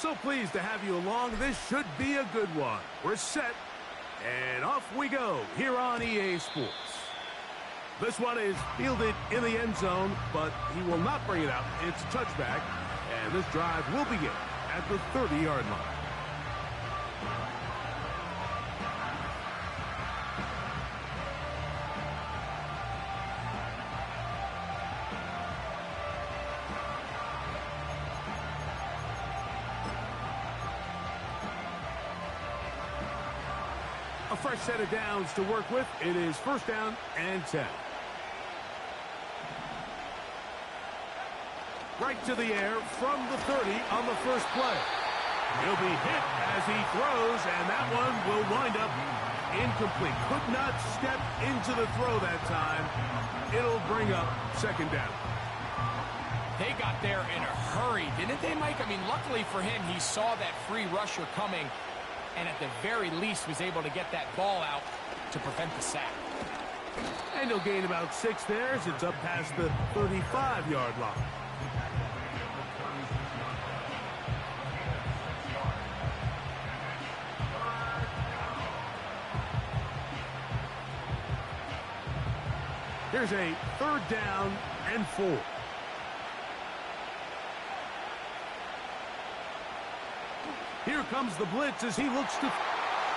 So pleased to have you along. This should be a good one. We're set, and off we go here on EA Sports. This one is fielded in the end zone, but he will not bring it out. It's a touchback, and this drive will begin at the 30-yard line. A fresh set of downs to work with. It is first down and 10. Right to the air from the 30 on the first play. He'll be hit as he throws, and that one will wind up incomplete. Could not step into the throw that time. It'll bring up second down. They got there in a hurry, didn't they, Mike? I mean, luckily for him, he saw that free rusher coming, and at the very least was able to get that ball out to prevent the sack. And he'll gain about 6 there as it's up past the 35-yard line. Here's a third down and 4. Here comes the blitz as he looks to...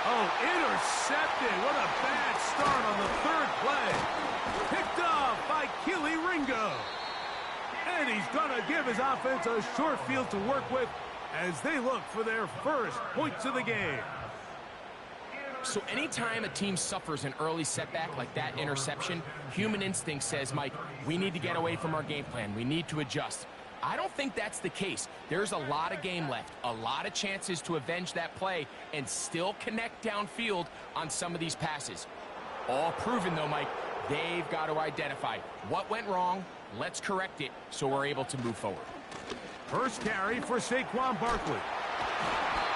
Oh, intercepted. What a bad start on the third play. Picked off by Keely Ringo. And he's going to give his offense a short field to work with as they look for their first points of the game. So anytime a team suffers an early setback like that interception, human instinct says, Mike, we need to get away from our game plan. We need to adjust. I don't think that's the case. There's a lot of game left, a lot of chances to avenge that play and still connect downfield on some of these passes. All proven, though, Mike, they've got to identify what went wrong, let's correct it so we're able to move forward. First carry for Saquon Barkley.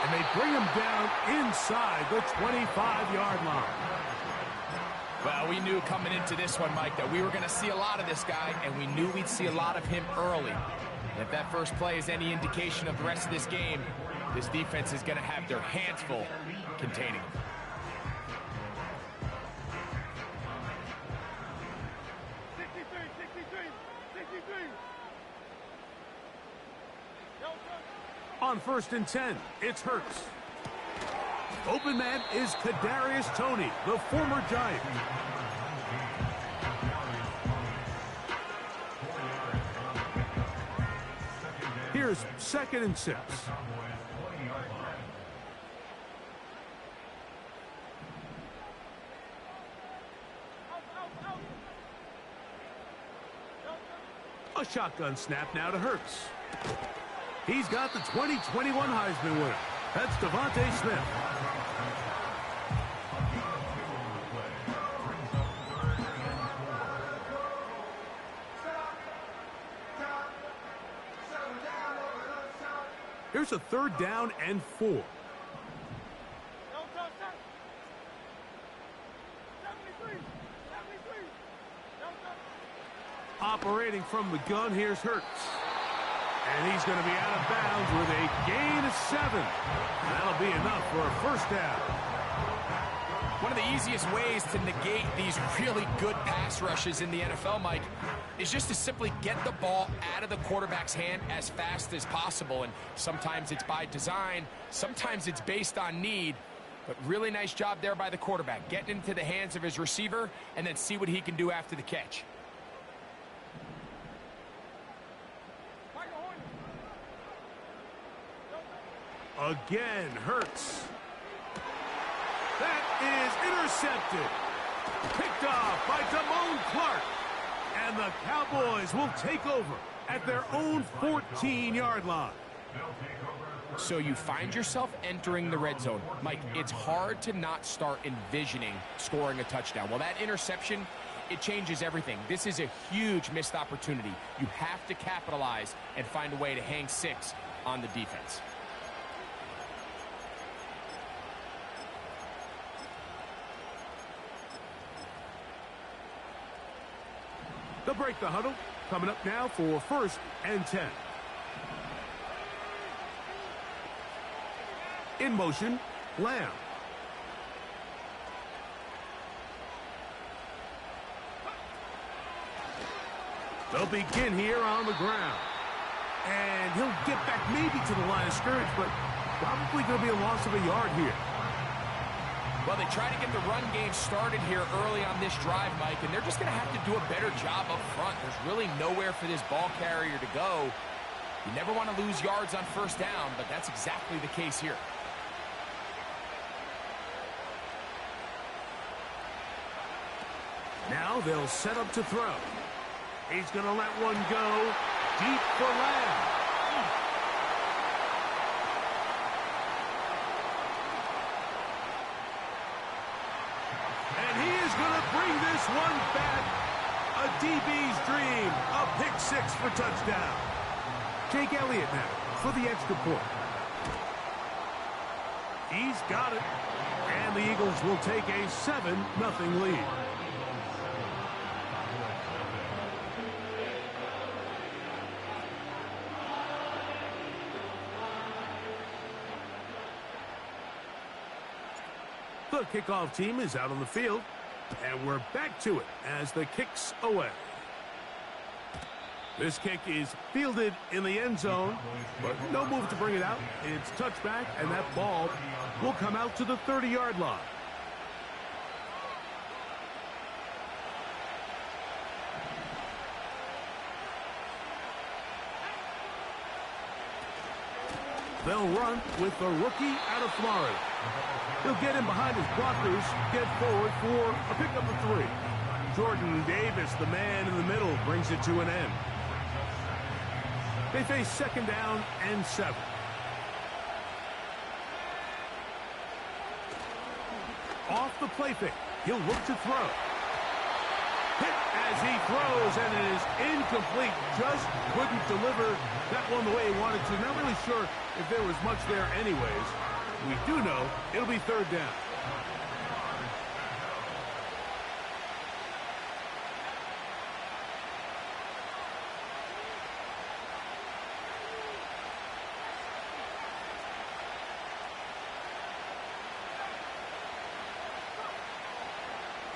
And they bring him down inside the 25-yard line. Well, we knew coming into this one, Mike, that we were going to see a lot of this guy, and we knew we'd see a lot of him early. And if that first play is any indication of the rest of this game, this defense is going to have their hands full containing him. On first and 10, it's Hurts. Open man is Kadarius Toney, the former Giant. Here's second and 6. A shotgun snap now to Hurts. He's got the 2021 Heisman winner. That's Devontae Smith. Here's a third down and 4. Operating from the gun, here's Hurts. And he's going to be out of bounds with a gain of 7. That'll be enough for a first down. One of the easiest ways to negate these really good pass rushes in the NFL, Mike, is just to simply get the ball out of the quarterback's hand as fast as possible. And sometimes it's by design, sometimes it's based on need. But really nice job there by the quarterback, getting into the hands of his receiver and then see what he can do after the catch. Again, Hurts. That is intercepted. Picked off by Damone Clark. And the Cowboys will take over at their own 14-yard line. So you find yourself entering the red zone. Mike, it's hard to not start envisioning scoring a touchdown. Well, that interception, it changes everything. This is a huge missed opportunity. You have to capitalize and find a way to hang 6 on the defense. They'll break the huddle. Coming up now for first and 10. In motion, Lamb. They'll begin here on the ground. And he'll get back maybe to the line of scrimmage, but probably going to be a loss of a yard here. Well, they try to get the run game started here early on this drive, Mike, and they're just going to have to do a better job up front. There's really nowhere for this ball carrier to go. You never want to lose yards on first down, but that's exactly the case here. Now they'll set up to throw. He's going to let one go deep for Lamb. And he is going to bring this one back. A DB's dream. A pick six for touchdown. Jake Elliott now for the extra point. He's got it. And the Eagles will take a 7-0 lead. The kickoff team is out on the field, and we're back to it as the kick's away. This kick is fielded in the end zone, but no move to bring it out. It's touchback, and that ball will come out to the 30-yard line. They'll run with the rookie out of Florida. He'll get in behind his blockers, get forward for a pickup of 3. Jordan Davis, the man in the middle, brings it to an end. They face 2nd down and 7. Off the play fake, he'll look to throw. Hit as he throws, and it is incomplete. Just couldn't deliver that one the way he wanted to. Not really sure if there was much there anyways. We do know it'll be 3rd down.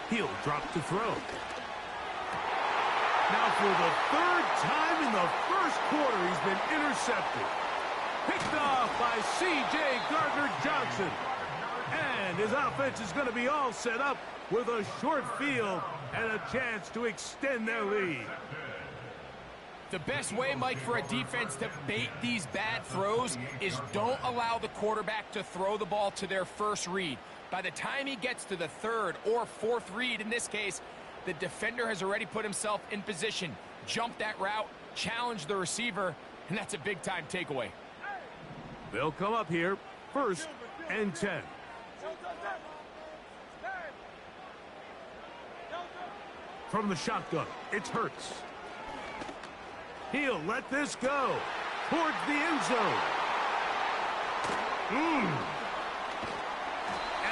He'll drop to throw. Now for the 3rd time in the first quarter, he's been intercepted. Picked off by C.J. Gardner-Johnson. And his offense is going to be all set up with a short field and a chance to extend their lead. The best way, Mike, for a defense to bait these bad throws is don't allow the quarterback to throw the ball to their first read. By the time he gets to the 3rd or 4th read, in this case, the defender has already put himself in position, jumped that route, challenged the receiver, and that's a big-time takeaway. They'll come up here, 1st and 10. From the shotgun, it's Hurts. He'll let this go towards the end zone.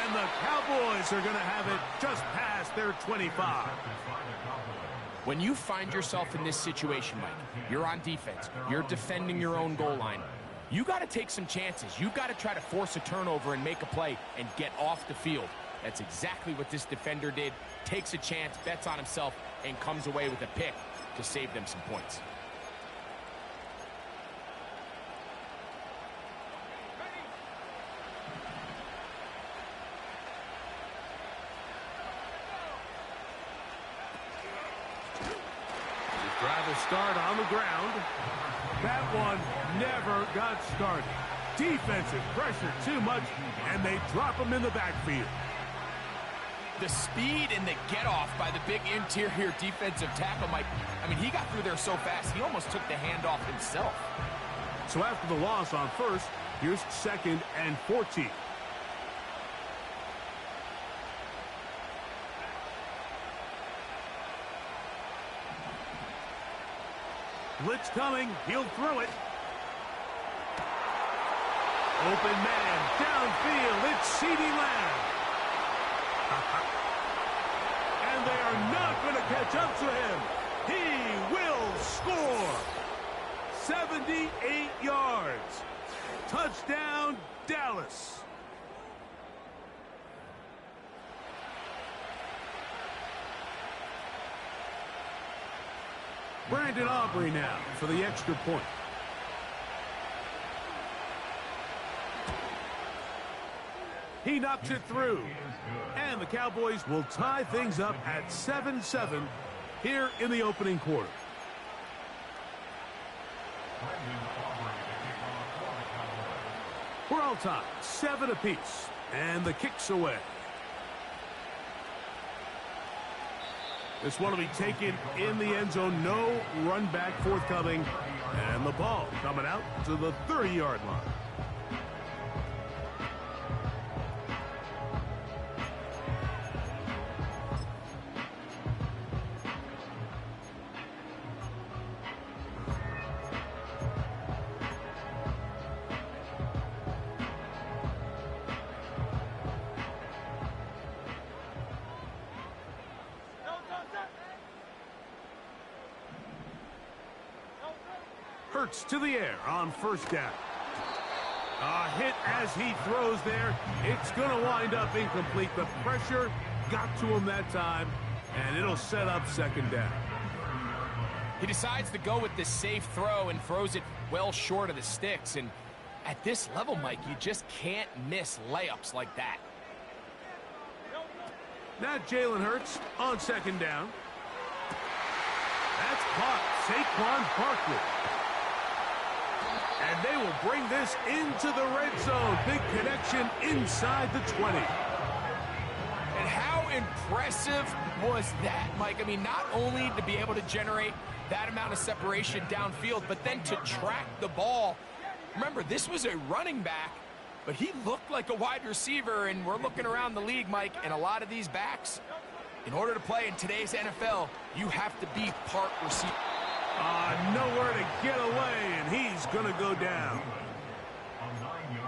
And the Cowboys are going to have it just past their 25. When you find yourself in this situation, Mike, you're on defense, you're defending your own goal line, you got to take some chances. You got to try to force a turnover and make a play and get off the field. That's exactly what this defender did. Takes a chance, bets on himself, and comes away with a pick to save them some points. Drive will start on the ground. That one never got started. Defensive pressure too much, and they drop him in the backfield. The speed and the get-off by the big interior defensive tackle, Mike. I mean, he got through there so fast, he almost took the handoff himself. So after the loss on 1st, here's 2nd and 14. Blitz coming. He'll throw it. Open man. Downfield. It's CeeDee Lamb. And they are not going to catch up to him. He will score. 78 yards. Touchdown, Dallas. Brandon Aubrey now for the extra point. He knocks it through. And the Cowboys will tie things up at 7-7 here in the opening quarter. We're all tied, 7 apiece. And the kick's away. This one will be taken in the end zone. No run back forthcoming. And the ball coming out to the 30-yard line. Hurts to the air on first down. A hit as he throws there. It's going to wind up incomplete. The pressure got to him that time, and it'll set up second down. He decides to go with this safe throw and throws it well short of the sticks. And at this level, Mike, you just can't miss layups like that. Now Jalen Hurts on second down. That's caught. Saquon Barkley. And they will bring this into the red zone. Big connection inside the 20. And how impressive was that, Mike? I mean, not only to be able to generate that amount of separation downfield, but then to track the ball. Remember, this was a running back, but he looked like a wide receiver, and we're looking around the league, Mike, and a lot of these backs, in order to play in today's NFL, you have to be part receiver. Nowhere to get away, and he's going to go down.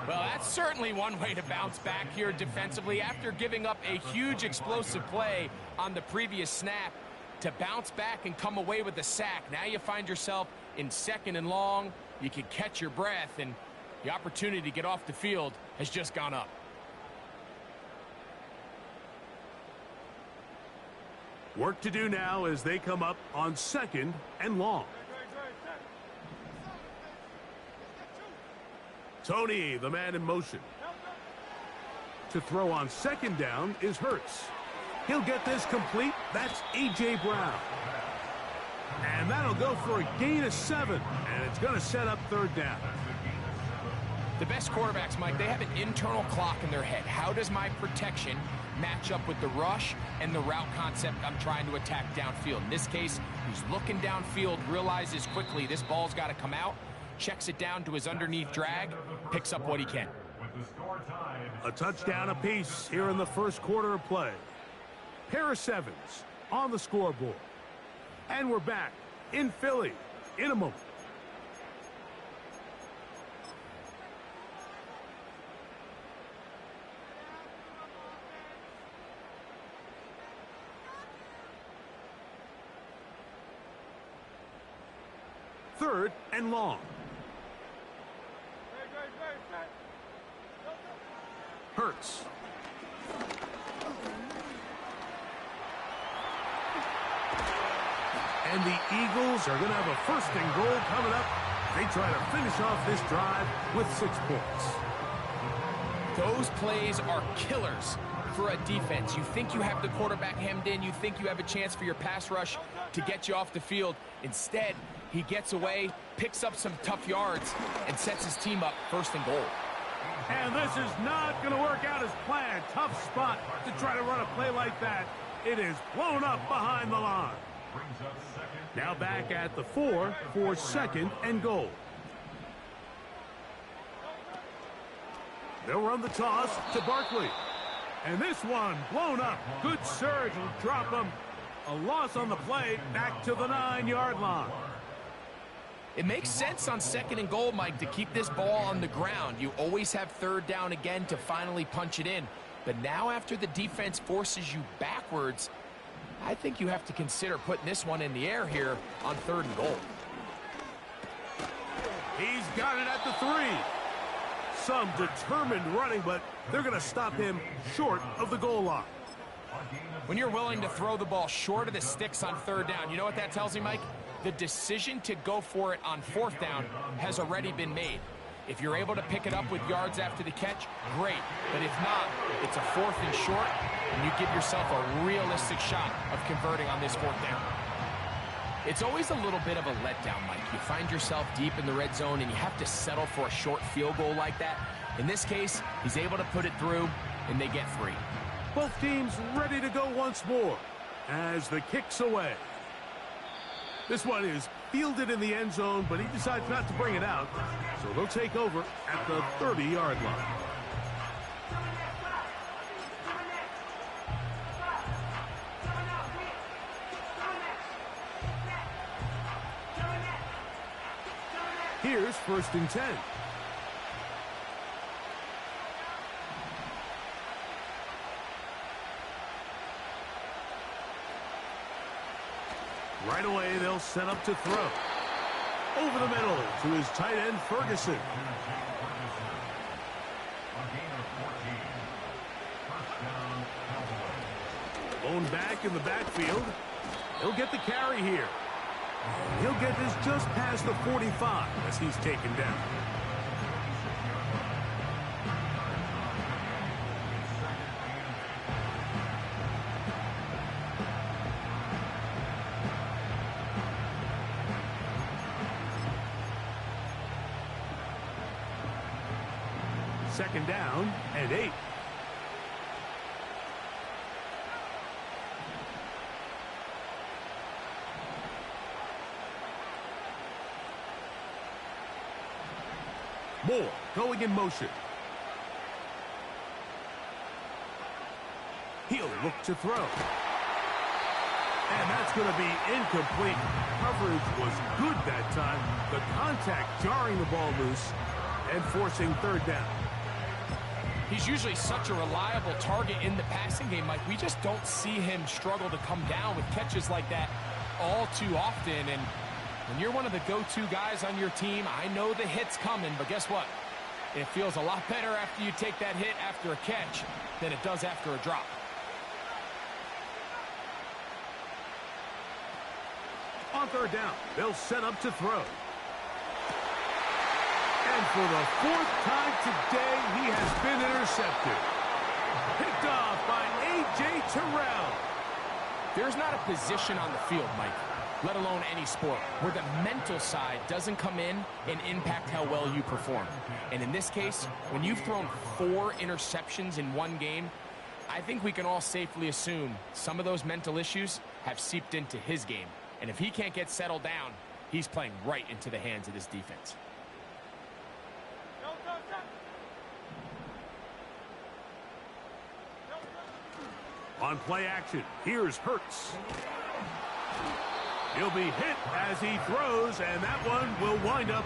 Well, that's certainly one way to bounce back here defensively. After giving up a huge explosive play on the previous snap, to bounce back and come away with a sack. Now you find yourself in second and long. You can catch your breath, and the opportunity to get off the field has just gone up. Work to do now as they come up on second and long. Tony, the man in motion. To throw on second down is Hurts. He'll get this complete. That's A.J. Brown. And that'll go for a gain of 7. And it's going to set up third down. The best quarterbacks, Mike, they have an internal clock in their head. How does my protection match up with the rush and the route concept I'm trying to attack downfield? In this case, he's looking downfield, realizes quickly this ball's got to come out, checks it down to his underneath drag, picks up what he can. A touchdown apiece here in the first quarter of play. Pair of 7s on the scoreboard. And we're back in Philly in a moment. Third and long. Hurts. And the Eagles are going to have a first and goal coming up. They try to finish off this drive with 6 points. Those plays are killers for a defense. You think you have the quarterback hemmed in. You think you have a chance for your pass rush to get you off the field. Instead, he gets away, picks up some tough yards, and sets his team up first and goal. And this is not going to work out as planned. Tough spot to try to run a play like that. It is blown up behind the line. Now back at the 4 for second and goal. They'll run the toss to Barkley. And this one blown up. Good surge will drop him. A loss on the play, back to the 9-yard line. It makes sense on second and goal, Mike, to keep this ball on the ground. You always have third down again to finally punch it in. But now after the defense forces you backwards, I think you have to consider putting this one in the air here on third and goal. He's got it at the 3. Some determined running, but they're going to stop him short of the goal line. When you're willing to throw the ball short of the sticks on third down, you know what that tells me, Mike? The decision to go for it on 4th down has already been made. If you're able to pick it up with yards after the catch, great. But if not, it's a 4th and short, and you give yourself a realistic shot of converting on this 4th down. It's always a little bit of a letdown, Mike. You find yourself deep in the red zone, and you have to settle for a short field goal like that. In this case, he's able to put it through, and they get 3. Both teams ready to go once more as the kick's away. This one is fielded in the end zone, but he decides not to bring it out, so they'll take over at the 30-yard line. Here's 1st and 10. Right away, they'll set up to throw. Over the middle to his tight end, Ferguson. Lone back in the backfield. He'll get the carry here. He'll get this just past the 45 as he's taken down. Second down and 8. Moore going in motion. He'll look to throw. And that's going to be incomplete. Coverage was good that time. The contact jarring the ball loose and forcing 3rd down. He's usually such a reliable target in the passing game, Mike. We just don't see him struggle to come down with catches like that all too often. And when you're one of the go-to guys on your team, I know the hit's coming, but guess what? It feels a lot better after you take that hit after a catch than it does after a drop. On 3rd down, they'll set up to throw. And for the 4th time today, he has been intercepted. Picked off by A.J. Terrell. There's not a position on the field, Mike, let alone any sport, where the mental side doesn't come in and impact how well you perform. And in this case, when you've thrown 4 interceptions in one game, I think we can all safely assume some of those mental issues have seeped into his game. And if he can't get settled down, he's playing right into the hands of this defense. On play action, here's Hurts. He'll be hit as he throws, and that one will wind up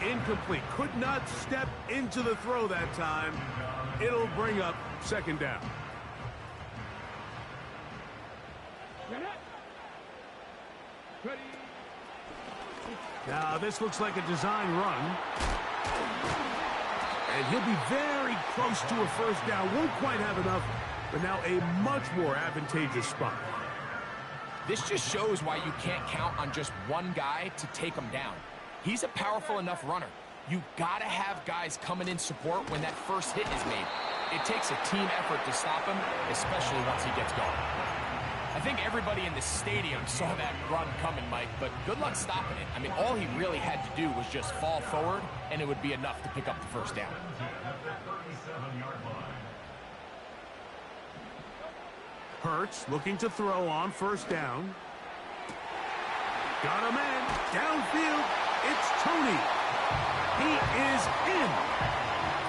incomplete. Could not step into the throw that time. It'll bring up 2nd down. Now, this looks like a design run. And he'll be very close to a 1st down. Won't quite have enough, but now a much more advantageous spot. This just shows why you can't count on just one guy to take him down. He's a powerful enough runner. You gotta have guys coming in support when that first hit is made. It takes a team effort to stop him, especially once he gets going. I think everybody in the stadium saw that run coming, Mike, but good luck stopping it. I mean, all he really had to do was just fall forward, and it would be enough to pick up the 1st down. Hurts looking to throw on 1st down. Got a man downfield. It's Toney. He is in.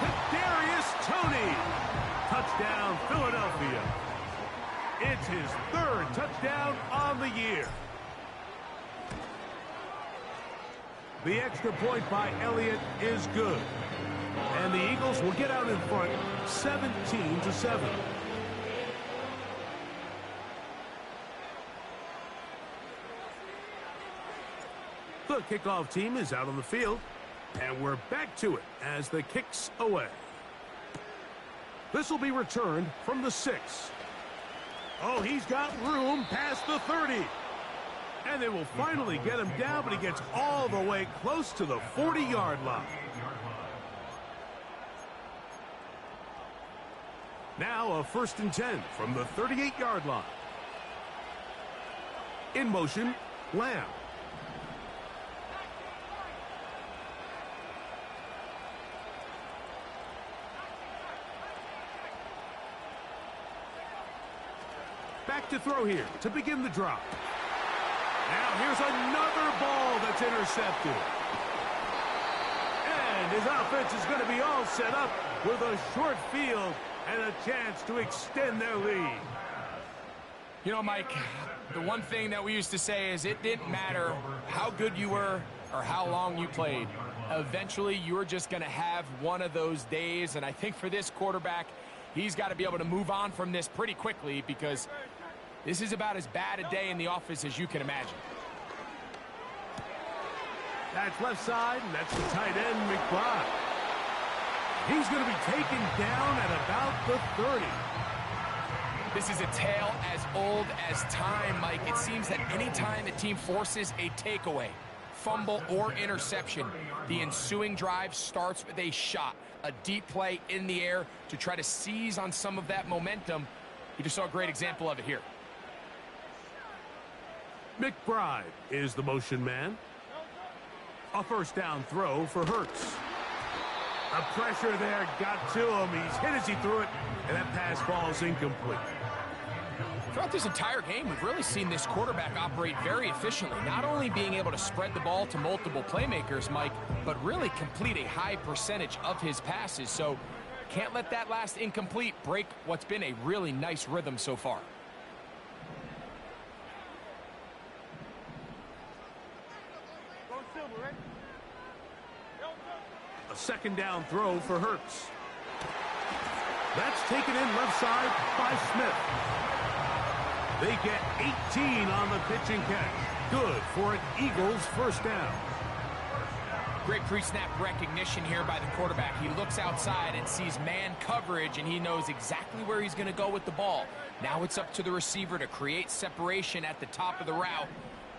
Kadarius Toney. Touchdown, Philadelphia. It's his 3rd touchdown on the year. The extra point by Elliott is good. And the Eagles will get out in front 17-7. The kickoff team is out on the field, and we're back to it as the kick's away. This will be returned from the 6. Oh, he's got room past the 30. And they will finally get him down, but he gets all the way close to the 40-yard line. Now a 1st and 10 from the 38-yard line. In motion, Lamb. Back to throw here to begin the drop. Now here's another ball that's intercepted. And his offense is going to be all set up with a short field and a chance to extend their lead. You know, Mike, the one thing that we used to say is it didn't matter how good you were or how long you played. Eventually, you were just going to have one of those days, and I think for this quarterback, he's got to be able to move on from this pretty quickly because this is about as bad a day in the office as you can imagine. That's left side, and that's the tight end, McBride. He's going to be taken down at about the 30. This is a tale as old as time, Mike. It seems that any time a team forces a takeaway, fumble, or interception, the ensuing drive starts with a shot, a deep play in the air to try to seize on some of that momentum. You just saw a great example of it here. McBride is the motion man. A 1st down throw for Hurts. The pressure there got to him. He's hit as he threw it, and that pass falls incomplete. Throughout this entire game, we've really seen this quarterback operate very efficiently, not only being able to spread the ball to multiple playmakers, Mike, but really complete a high percentage of his passes. So can't let that last incomplete break what's been a really nice rhythm so far. A 2nd down throw for Hurts. That's taken in left side by Smith. They get 18 on the pitch and catch. Good for an Eagles 1st down. Great pre-snap recognition here by the quarterback. He looks outside and sees man coverage, and he knows exactly where he's going to go with the ball. Now it's up to the receiver to create separation at the top of the route.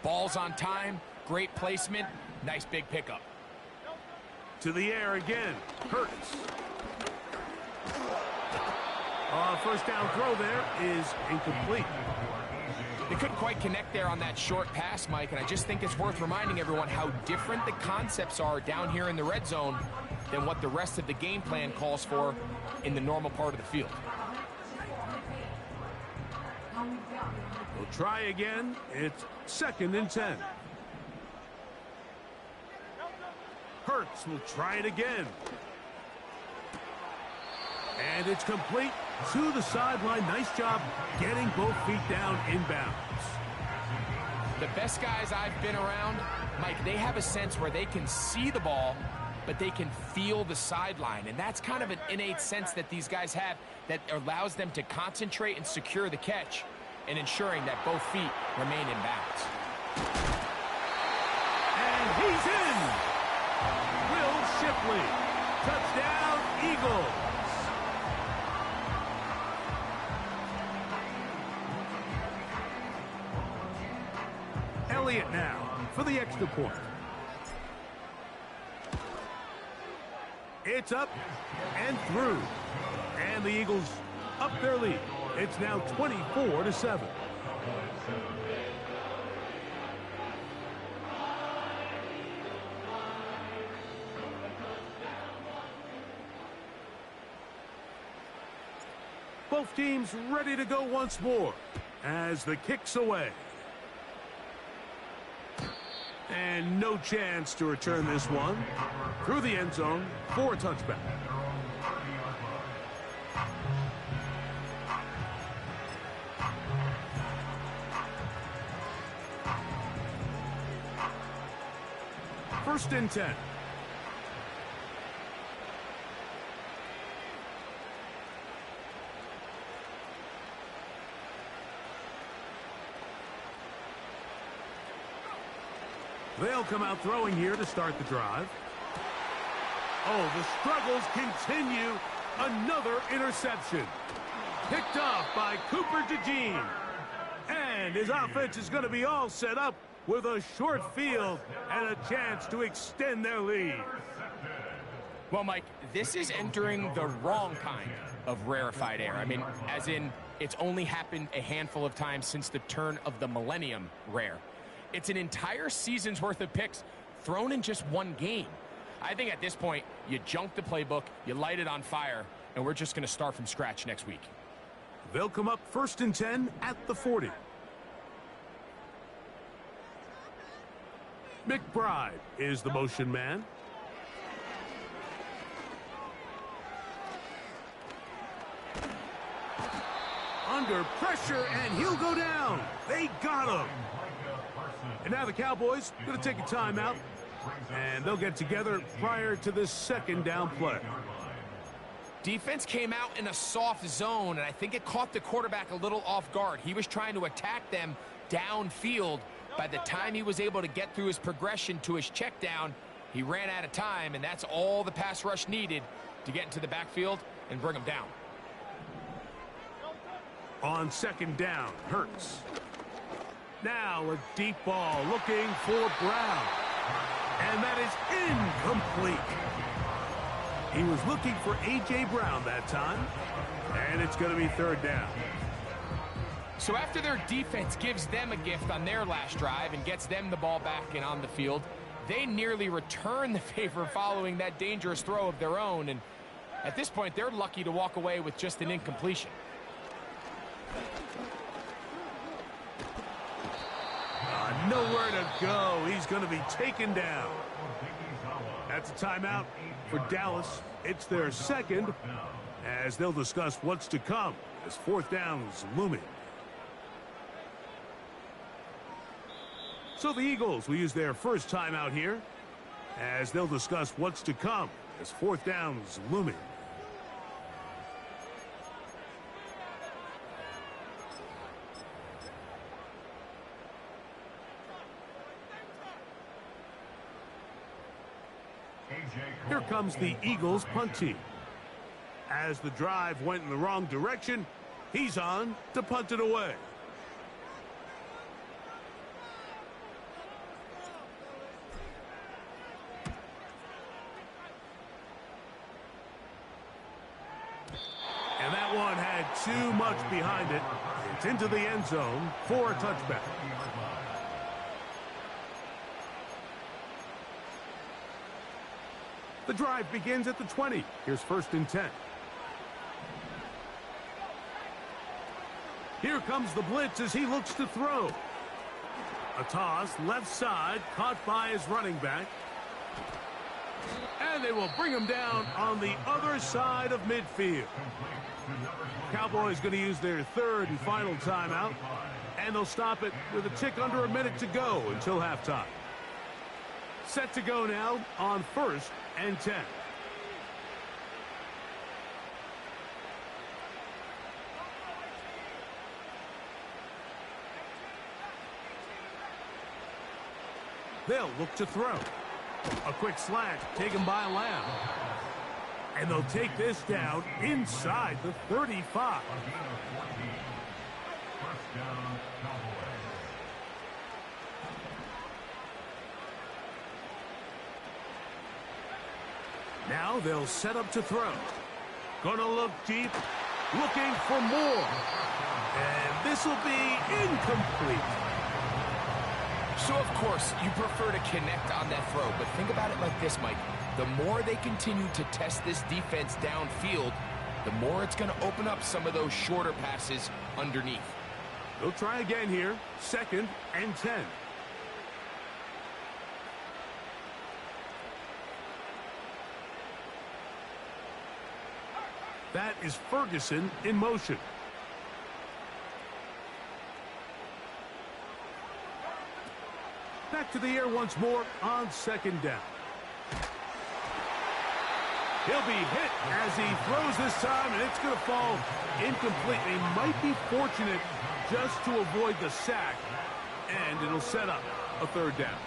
Ball's on time, great placement, nice big pickup. To the air again, Hurts. 1st down throw there is incomplete. They couldn't quite connect there on that short pass, Mike, and I just think it's worth reminding everyone how different the concepts are down here in the red zone than what the rest of the game plan calls for in the normal part of the field. We'll try again. It's 2nd and 10. Hurts will try it again. And it's complete to the sideline. Nice job getting both feet down inbounds. The best guys I've been around, Mike, they have a sense where they can see the ball, but they can feel the sideline. And that's kind of an innate sense that these guys have that allows them to concentrate and secure the catch and ensuring that both feet remain in bounds. And he's in! Will Shipley. Touchdown, Eagles. Elliott now for the extra point. It's up and through. And the Eagles up their lead. It's now 24-7. Both teams ready to go once more as the kick's away. And no chance to return this one through the end zone for a touchback. First and 10. They'll come out throwing here to start the drive. Oh, the struggles continue. Another interception. Picked off by Cooper DeJean. And his offense is going to be all set up with a short field and a chance to extend their lead. Well, Mike, this is entering the wrong kind of rarefied air. I mean, as in, it's only happened a handful of times since the turn of the millennium rare. It's an entire season's worth of picks thrown in just one game. I think at this point, you junk the playbook, you light it on fire, and we're just going to start from scratch next week. They'll come up 1st and 10 at the 40. McBride is the motion man. Under pressure, and he'll go down. They got him. And now the Cowboys going to take a timeout, and they'll get together prior to this 2nd down play. Defense came out in a soft zone, and I think it caught the quarterback a little off guard. He was trying to attack them downfield. By the time he was able to get through his progression to his check down, he ran out of time, and that's all the pass rush needed to get into the backfield and bring him down. On 2nd down, Hurts. Now a deep ball looking for Brown. And that is incomplete. He was looking for A.J. Brown that time. And it's going to be 3rd down. So after their defense gives them a gift on their last drive and gets them the ball back and on the field, they nearly return the favor following that dangerous throw of their own. And at this point, they're lucky to walk away with just an incompletion. Nowhere to go. He's going to be taken down. That's a timeout for Dallas. It's their 2nd, as they'll discuss what's to come as 4th down is looming. So the Eagles will use their first timeout here, as they'll discuss what's to come as 4th down is looming. Here comes the Eagles punt team. As the drive went in the wrong direction, he's on to punt it away. And that one had too much behind it. It's into the end zone for a touchback. The drive begins at the 20. Here's 1st and 10. Here comes the blitz as he looks to throw. A toss left side, caught by his running back. And they will bring him down on the other side of midfield. Cowboys going to use their 3rd and final timeout. And they'll stop it with a tick under a minute to go until halftime. Set to go now on 1st and 10. They'll look to throw. A quick slant taken by Lamb. And they'll take this down inside the 35. Now they'll set up to throw. Gonna look deep, looking for more. And this will be incomplete. So, of course, you prefer to connect on that throw, but think about it like this, Mike. The more they continue to test this defense downfield, the more it's going to open up some of those shorter passes underneath. They'll try again here, 2nd and 10. That is Ferguson in motion. Back to the air once more on 2nd down. He'll be hit as he throws this time, and it's going to fall incomplete. He might be fortunate just to avoid the sack, and it'll set up a 3rd down.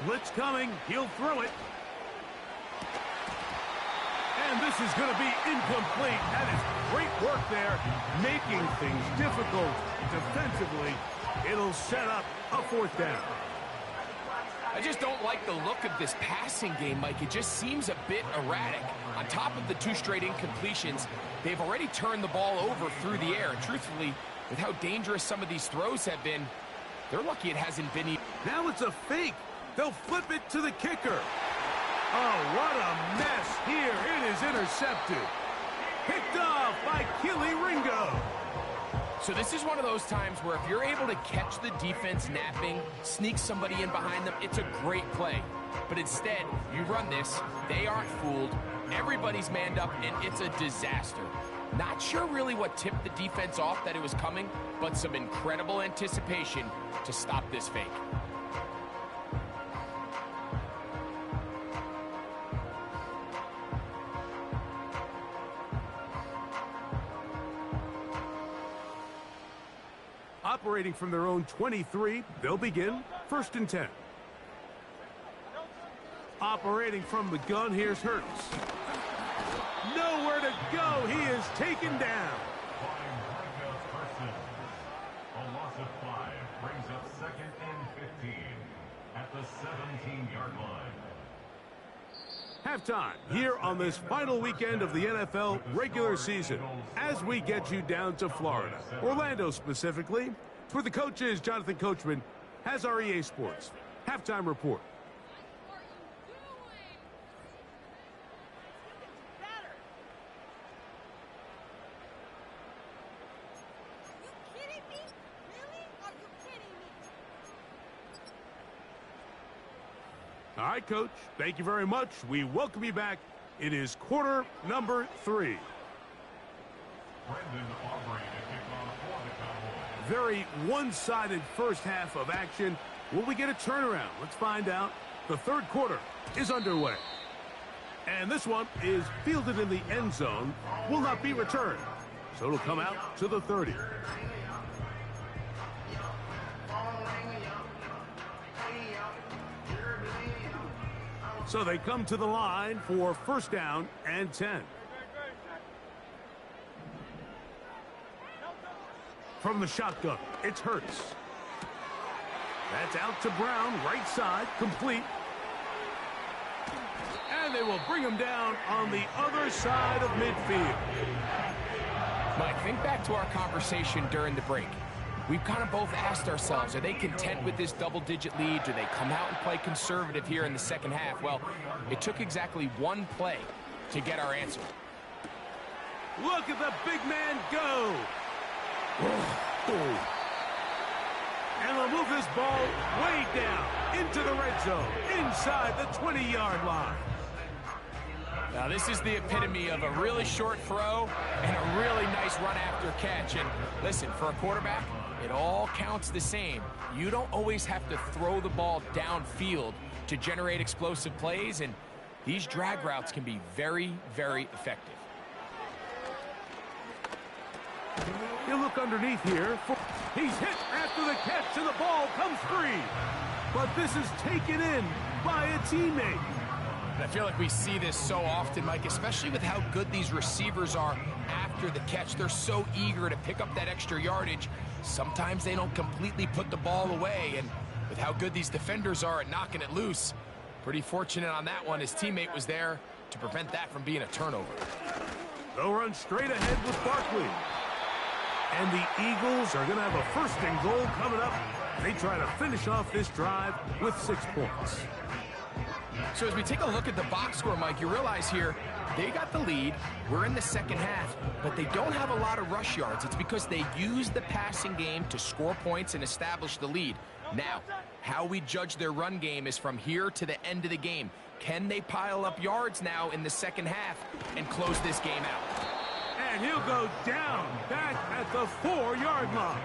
Blitz coming. He'll throw it. And this is going to be incomplete. That is great work there, making things difficult defensively. It'll set up a fourth down. I just don't like the look of this passing game, Mike. It just seems a bit erratic. On top of the 2 straight incompletions, they've already turned the ball over through the air. And truthfully, with how dangerous some of these throws have been, they're lucky it hasn't been even. Now it's a fake. They'll flip it to the kicker. Oh, what a mess here. It is intercepted. Picked off by Keely Ringo. So this is one of those times where if you're able to catch the defense napping, sneak somebody in behind them, it's a great play. But instead, you run this, they aren't fooled, everybody's manned up, and it's a disaster. Not sure really what tipped the defense off that it was coming, but some incredible anticipation to stop this fake. Operating from their own 23, they'll begin 1st and 10. Operating from the gun, here's Hurts. Nowhere to go. He is taken down. A loss of 5 brings up 2nd and 15 at the 17-yard line. Halftime here on this final weekend of the NFL regular season as we get you down to Florida, Orlando specifically. For the coaches, Jonathan Coachman has our EA Sports halftime report. All right, Coach, thank you very much. We welcome you back. It is quarter number 3. Very one-sided first half of action. Will we get a turnaround? Let's find out. The 3rd quarter is underway. And this one is fielded in the end zone. Will not be returned. So it'll come out to the 30. So they come to the line for 1st down and 10. From the shotgun, it's Hurts. That's out to Brown, right side, complete. And they will bring him down on the other side of midfield. Mike, think back to our conversation during the break. We've kind of both asked ourselves, are they content with this double-digit lead? Do they come out and play conservative here in the second half? Well, it took exactly one play to get our answer. Look at the big man go. And they'll move this ball way down into the red zone, inside the 20-yard line. Now, this is the epitome of a really short throw and a really nice run after catch. And listen, for a quarterback, it all counts the same. You don't always have to throw the ball downfield to generate explosive plays, and these drag routes can be very, very effective. He'll look underneath here. He's hit after the catch, and the ball comes free. But this is taken in by a teammate. I feel like we see this so often, Mike, especially with how good these receivers are after the catch. They're so eager to pick up that extra yardage. Sometimes they don't completely put the ball away, and with how good these defenders are at knocking it loose, pretty fortunate on that one. His teammate was there to prevent that from being a turnover. They'll run straight ahead with Barkley. And the Eagles are going to have a 1st and goal coming up. They try to finish off this drive with 6 points. So as we take a look at the box score, Mike, you realize here they got the lead. We're in the second half, but they don't have a lot of rush yards. It's because they use the passing game to score points and establish the lead. Now, how we judge their run game is from here to the end of the game. Can they pile up yards now in the second half and close this game out? And he'll go down back at the 4-yard line.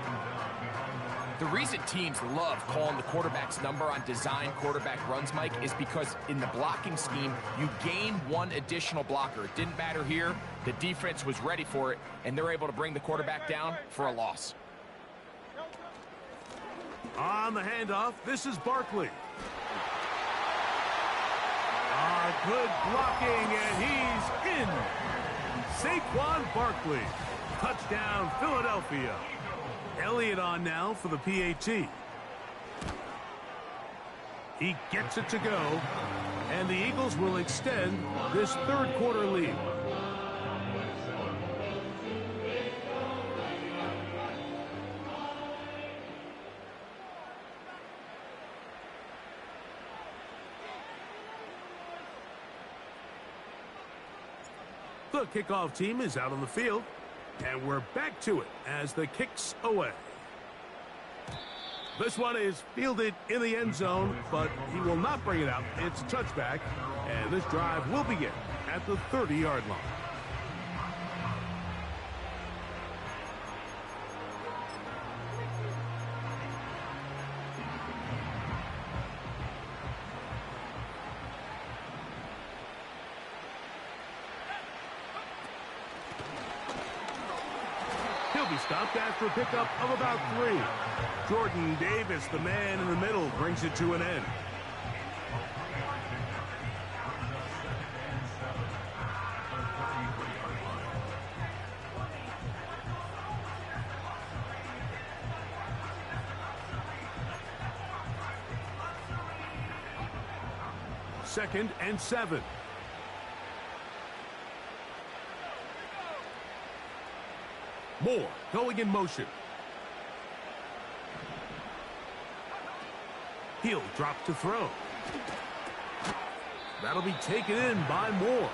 The reason teams love calling the quarterback's number on design quarterback runs, Mike, is because in the blocking scheme, you gain one additional blocker. It didn't matter here. The defense was ready for it, and they're able to bring the quarterback down for a loss. On the handoff, this is Barkley. Good blocking, and he's in. Saquon Barkley. Touchdown, Philadelphia. Elliott on now for the PAT. He gets it to go, and the Eagles will extend this third quarter lead. The kickoff team is out on the field, and we're back to it as the kick's away. This one is fielded in the end zone, but he will not bring it out. It's a touchback, and this drive will begin at the 30-yard line. He'll be stopped after a pickup of about 3. Jordan Davis, the man in the middle, brings it to an end. Second and 7. Moore going in motion. He'll drop to throw. That'll be taken in by Moore.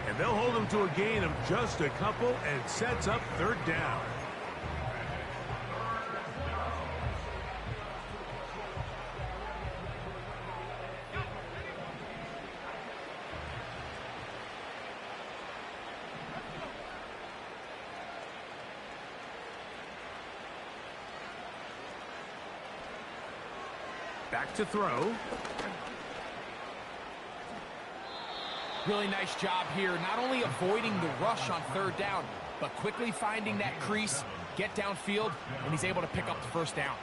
And they'll hold him to a gain of just a couple and sets up third down. Back to throw. Really nice job here, not only avoiding the rush on third down, but quickly finding that crease, get downfield, and he's able to pick up the first down.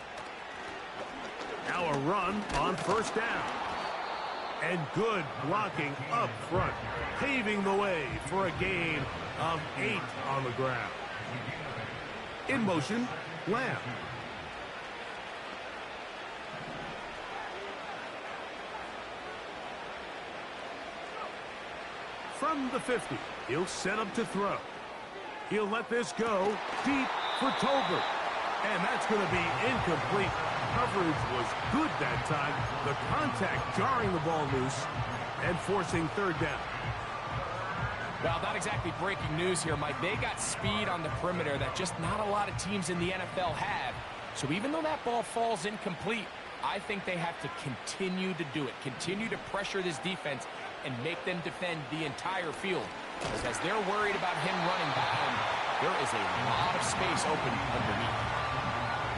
Now a run on first down. And good blocking up front, paving the way for a gain of 8 on the ground. In motion, Lamb. From the 50, he'll set up to throw. He'll let this go deep for Tolbert. And that's going to be incomplete. Coverage was good that time. The contact jarring the ball loose and forcing third down. Well, not exactly breaking news here, Mike. They got speed on the perimeter that just not a lot of teams in the NFL have. So even though that ball falls incomplete, I think they have to continue to do it. Continue to pressure this defense and make them defend the entire field. Because as they're worried about him running down, there is a lot of space open underneath.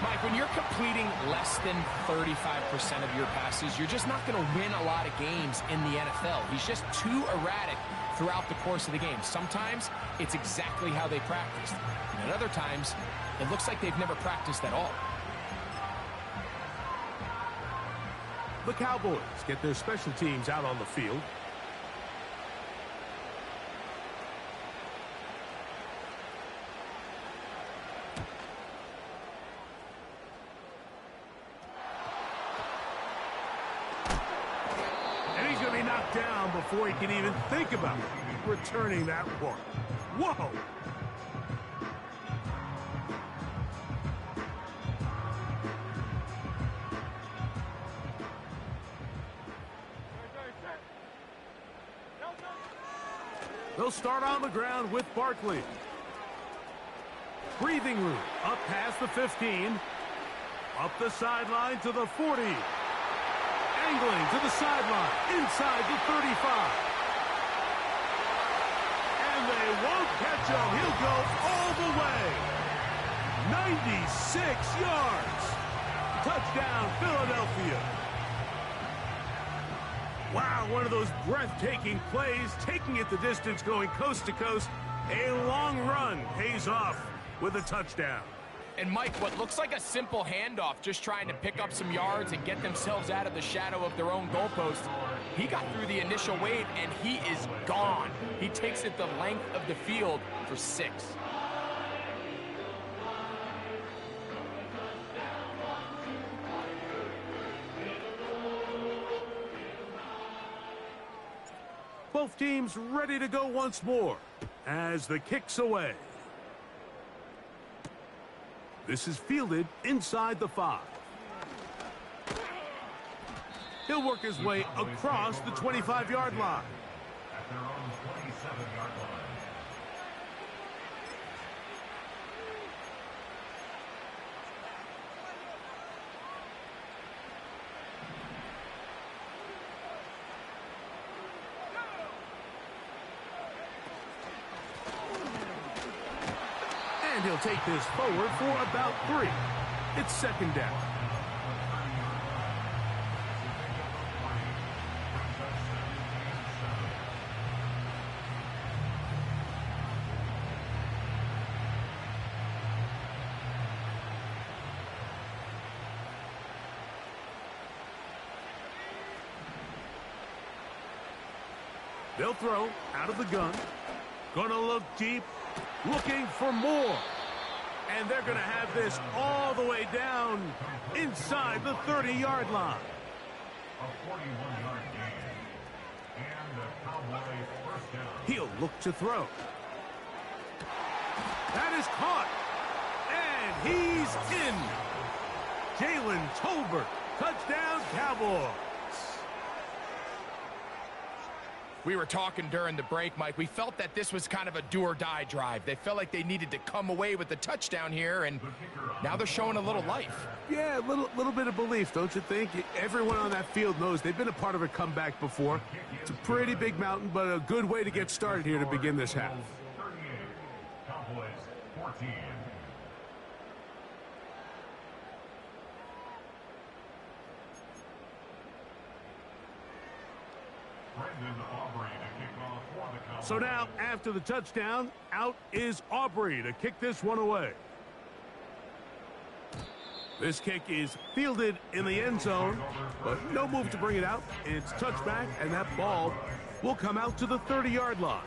Mike, when you're completing less than 35% of your passes, you're just not going to win a lot of games in the NFL. He's just too erratic throughout the course of the game. Sometimes it's exactly how they practiced. And at other times, it looks like they've never practiced at all. The Cowboys get their special teams out on the field. Knocked down before he can even think about returning that one. Whoa! They'll start on the ground with Barkley. Breathing room up past the 15. Up the sideline to the 40. Angling to the sideline, inside the 35. And they won't catch him. He'll go all the way. 96 yards. Touchdown, Philadelphia. Wow, one of those breathtaking plays, taking it the distance, going coast to coast. A long run pays off with a touchdown. And Mike, what looks like a simple handoff, just trying to pick up some yards and get themselves out of the shadow of their own goalpost, He got through the initial wave, and he is gone. He takes it the length of the field for 6. Both teams ready to go once more as the kick's away. This is fielded inside the 5. He'll work his way across the 25-yard line. At their own 27-yard line. And he'll take this forward for about 3. It's second down. They'll throw out of the gun. Gonna look deep, looking for more. And they're gonna have this all the way down inside the 30-yard line. A 41-yard gain. And the Cowboys first down. He'll look to throw. That is caught. And he's in. Jalen Tolbert, touchdown Cowboys. We were talking during the break, Mike. We felt that this was kind of a do-or-die drive. They felt like they needed to come away with the touchdown here, and now they're showing a little life. Yeah, a little bit of belief, don't you think? Everyone on that field knows they've been a part of a comeback before. It's a pretty big mountain, but a good way to get started here to begin this half. 38, Cowboys 14. So now, after the touchdown, out is Aubrey to kick this one away. This kick is fielded in the end zone, but no move to bring it out. It's touchback, and that ball will come out to the 30-yard line.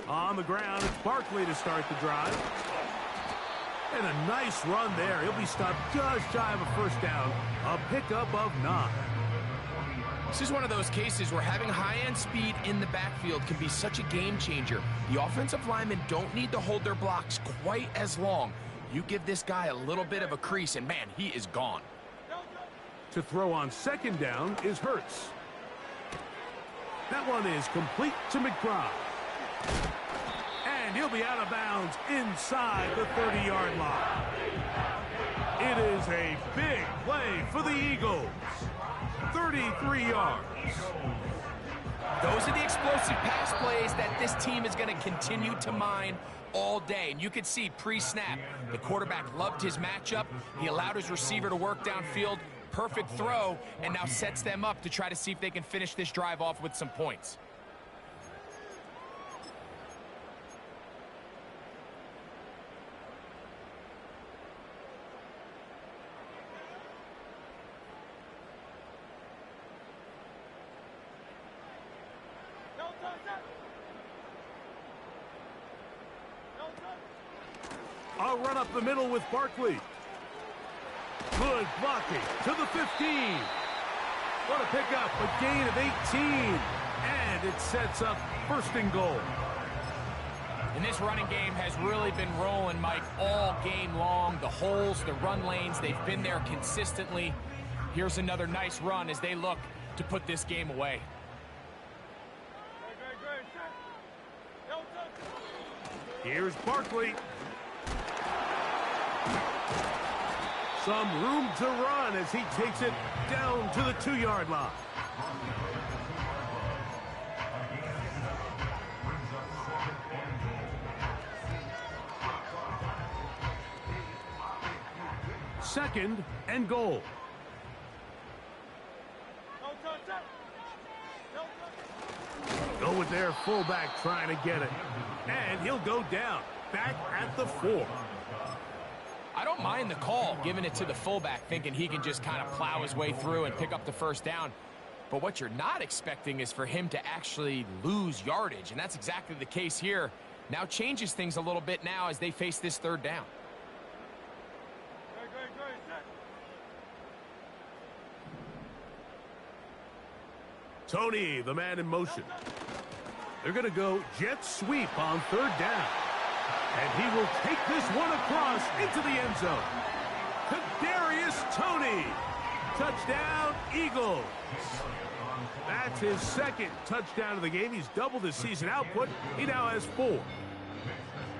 On the ground, it's Barkley to start the drive. And a nice run there. He'll be stopped just shy of a first down. A pickup of 9. This is one of those cases where having high-end speed in the backfield can be such a game changer. The offensive linemen don't need to hold their blocks quite as long. You give this guy a little bit of a crease, and man, he is gone. To throw on second down is Hurts. That one is complete to McBride. And he'll be out of bounds inside the 30-yard line. It is a big play for the Eagles. 33 yards. Those are the explosive pass plays that this team is going to continue to mine all day. And you can see pre-snap, the quarterback loved his matchup. He allowed his receiver to work downfield. Perfect throw, and now sets them up to try to see if they can finish this drive off with some points. I'll run up the middle with Barkley. Good blocking to the 15. What a pickup, a gain of 18. And it sets up first and goal. And this running game has really been rolling, Mike, all game long. The holes, the run lanes, they've been there consistently. Here's another nice run as they look to put this game away. Here's Barkley. Some room to run as he takes it down to the 2-yard line. Second and goal. Going with their fullback trying to get it. And he'll go down, back at the 4. I don't mind the call, giving it to the fullback, thinking he can just kind of plow his way through and pick up the first down. But what you're not expecting is for him to actually lose yardage, and that's exactly the case here. Now changes things a little bit now as they face this third down. Tony, the man in motion. They're going to go jet sweep on third down. And he will take this one across into the end zone. Kadarius Toney. Touchdown, Eagles. That's his second touchdown of the game. He's doubled his season output. He now has 4.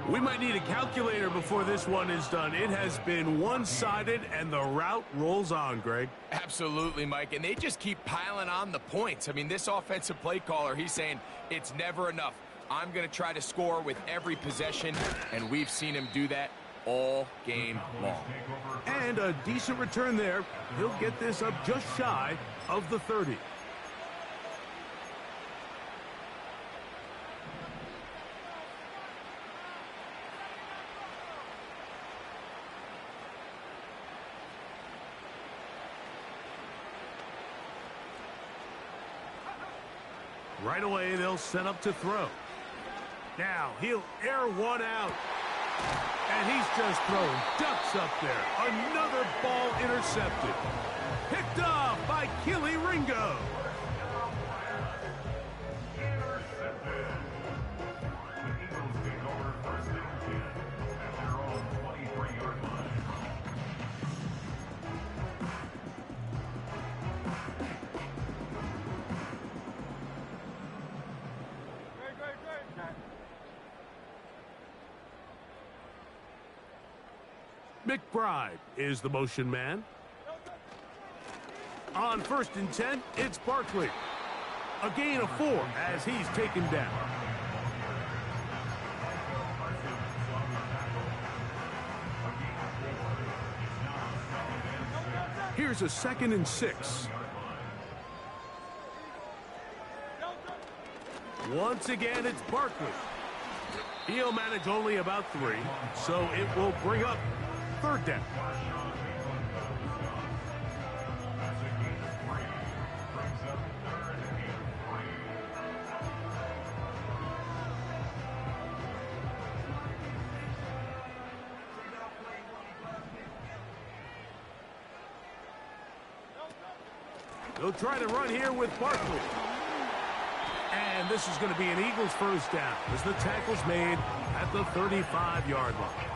We might need a calculator before this one is done. It has been one-sided, and the route rolls on, Greg. Absolutely, Mike, and they just keep piling on the points. I mean, this offensive play caller, he's saying it's never enough. I'm going to try to score with every possession, and we've seen him do that all game long. And a decent return there. He'll get this up just shy of the 30. Right away, they'll set up to throw. Now, he'll air one out. And he's just throwing ducks up there. Another ball intercepted. Picked off by Keely Ringo. McBride is the motion man. On 1st and 10, it's Barkley. A gain of 4 as he's taken down. Here's a 2nd and 6. Once again, it's Barkley. He'll manage only about 3, so it will bring up 3rd down. They'll try to run here with Barkley. And this is going to be an Eagles first down as the tackle's made at the 35-yard line.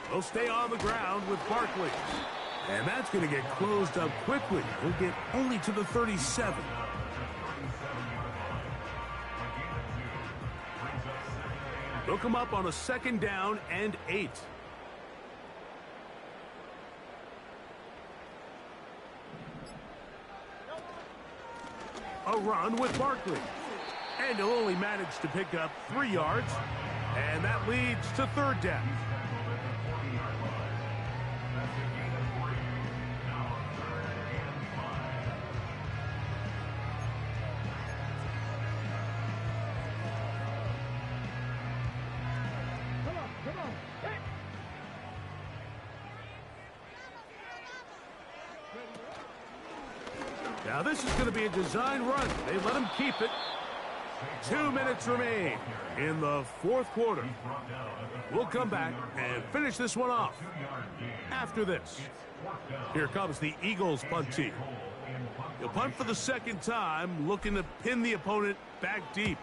They'll stay on the ground with Barkley. And that's going to get closed up quickly. He'll get only to the 37. They'll come up on a 2nd down and 8. A run with Barkley. And he'll only manage to pick up 3 yards. And that leads to 3rd down. Now this is going to be a design run. They let him keep it. 2 minutes remain in the 4th quarter. We'll come back and finish this one off after this. Here comes the Eagles punt team. He'll punt for the 2nd time, looking to pin the opponent back deep.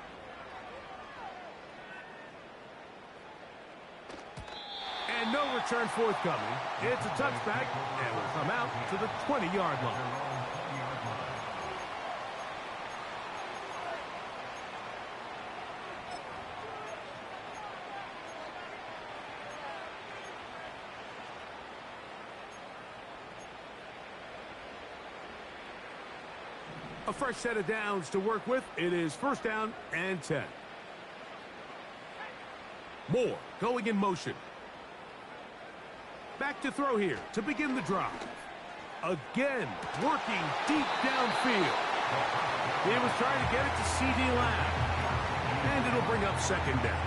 And no return forthcoming. It's a touchback and will come out to the 20-yard line. A fresh set of downs to work with. It is 1st down and 10. Moore going in motion. Back to throw here to begin the drive. Again, working deep downfield. He was trying to get it to C.D. Lamb. And it'll bring up second down.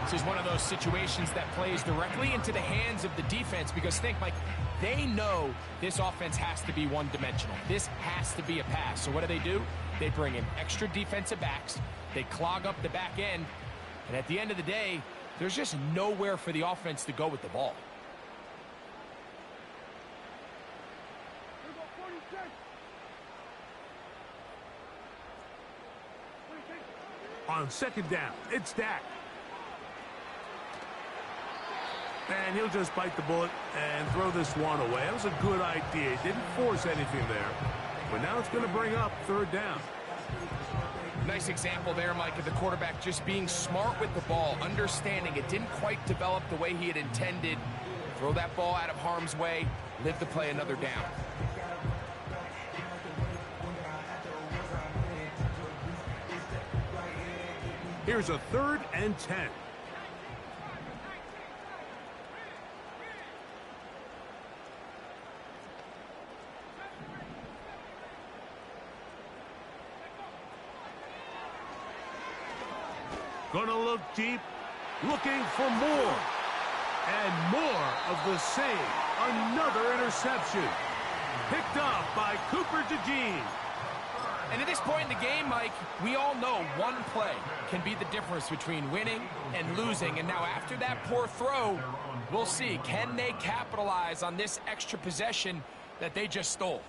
This is one of those situations that plays directly into the hands of the defense because think, Mike, they know this offense has to be one-dimensional. This has to be a pass. So what do? They bring in extra defensive backs. They clog up the back end. And at the end of the day, there's just nowhere for the offense to go with the ball. On second down, it's Dak. And he'll just bite the bullet and throw this one away. That was a good idea. He didn't force anything there. But now it's going to bring up third down. Nice example there, Mike, of the quarterback just being smart with the ball, understanding it didn't quite develop the way he had intended. Throw that ball out of harm's way, live to play another down. Here's a 3rd and 10. Gonna look deep, looking for more. And more of the same. Another interception. Picked up by Cooper DeJean. And at this point in the game, Mike, we all know one play can be the difference between winning and losing. And now after that poor throw, we'll see. Can they capitalize on this extra possession that they just stole?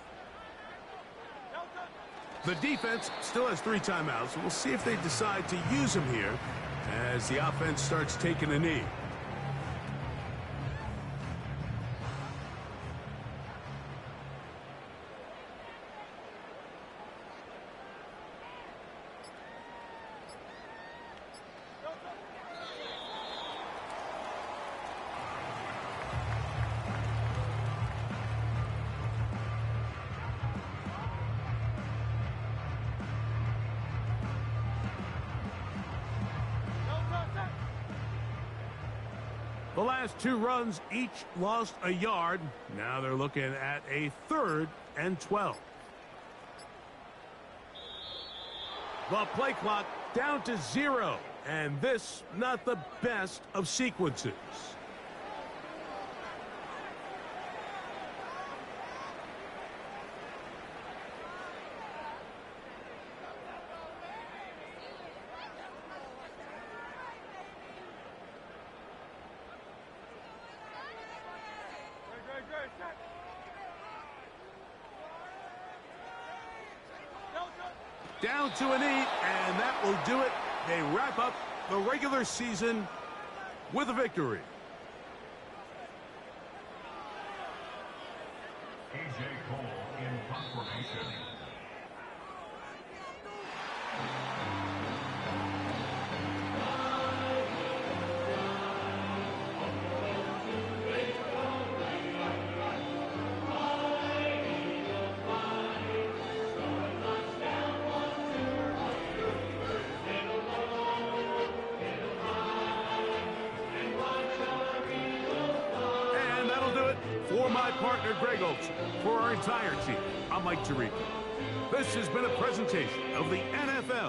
The defense still has 3 timeouts. We'll see if they decide to use them here as the offense starts taking a knee. The last 2 runs each lost a yard. Now they're looking at a 3rd and 12. The play clock down to 0. And this not the best of sequences. Down to a knee, and that will do it. They wrap up the regular season with a victory. A.J. Cole in punt formation. For my partner, Greg Olson, for our entire team, I'm Mike Tirico. This has been a presentation of the NFL